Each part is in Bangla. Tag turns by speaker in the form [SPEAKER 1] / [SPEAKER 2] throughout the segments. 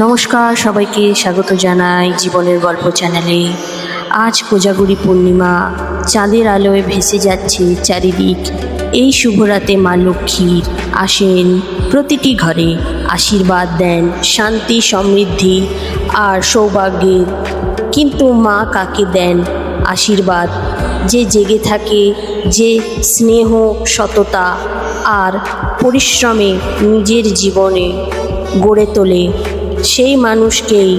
[SPEAKER 1] নমস্কার, সবাইকে স্বাগত জানাই জীবনের গল্প চ্যানেলে। আজ কোজাগরী পূর্ণিমা, চাঁদের আলোয় ভেসে যাচ্ছে চারিদিক। এই শুভ রাতে মা লক্ষ্মীর আসেন প্রতিটি ঘরে, আশীর্বাদ দেন শান্তি, সমৃদ্ধি আর সৌভাগ্যের। কিন্তু মা কাকে দেন আশীর্বাদ? যে জেগে থাকে, যে স্নেহ, সততা আর পরিশ্রমে নিজের জীবনে গড়ে তোলে, সেই মানুষকেই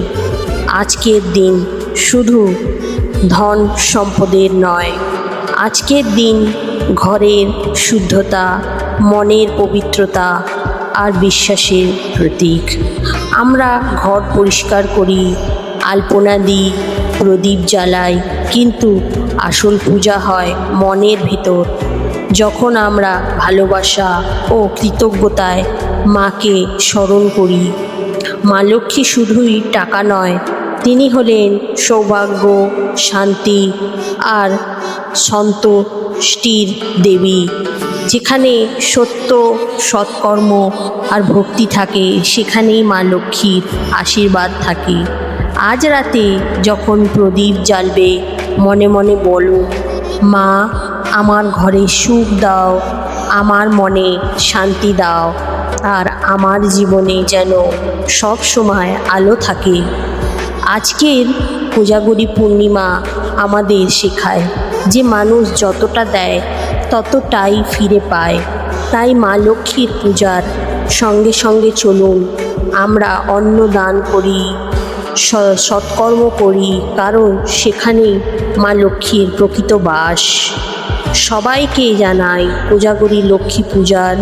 [SPEAKER 1] আজকের দিন শুধু ধন সম্পদের নয়, আজকের দিন ঘরের শুদ্ধতা, মনের পবিত্রতা আর বিশ্বাসের প্রতীক। আমরা ঘর পরিষ্কার করি, আলপনা দিই, প্রদীপ জ্বালাই, কিন্তু আসল পূজা হয় মনের ভিতর। যখন আমরা ভালোবাসা ও কৃতজ্ঞতায় মাকে স্মরণ করি। মা লক্ষ্মী শুধুই টাকা নয়, তিনি হলেন সৌভাগ্য, শান্তি আর সন্তুষ্টির দেবী। যেখানে সত্য, সৎকর্ম আর ভক্তি থাকে, সেখানেই মা লক্ষ্মীর আশীর্বাদ থাকে। আজ রাতে যখন প্রদীপ জ্বালবে, মনে মনে বলো, মা, আমার ঘরে সুখ দাও, আমার মনে শান্তি দাও, আর আমার জীবনে যেন সব সময় আলো থাকে। আজকের কোজাগরী পূর্ণিমা আমাদের শেখায় যে মানুষ যতটা দেয় ততটাই ফিরে পায়। তাই মা লক্ষ্মীর পূজার সঙ্গে সঙ্গে চলুন আমরা অন্ন দান করি, সৎকর্ম করি, কারণ সেখানেই মা লক্ষ্মীর প্রকৃত বাস। সবাইকে জানাই কোজাগরী লক্ষ্মী পূজার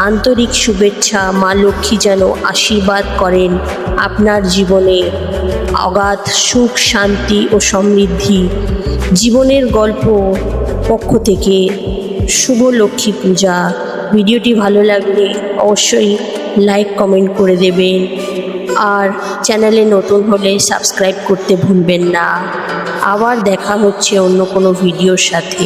[SPEAKER 1] আন্তরিক শুভেচ্ছা। মা লক্ষ্মী যেন আশীর্বাদ করেন আপনার জীবনে অগাধ সুখ, শান্তি ও সমৃদ্ধি। জীবনের গল্প পক্ষ থেকে শুভ লক্ষ্মী পূজা। ভিডিওটি ভালো লাগলে অবশ্যই লাইক, কমেন্ট করে দেবেন, আর চ্যানেলে নতুন হলে সাবস্ক্রাইব করতে ভুলবেন না। আবার দেখা হচ্ছে অন্য কোনো ভিডিওর সাথে।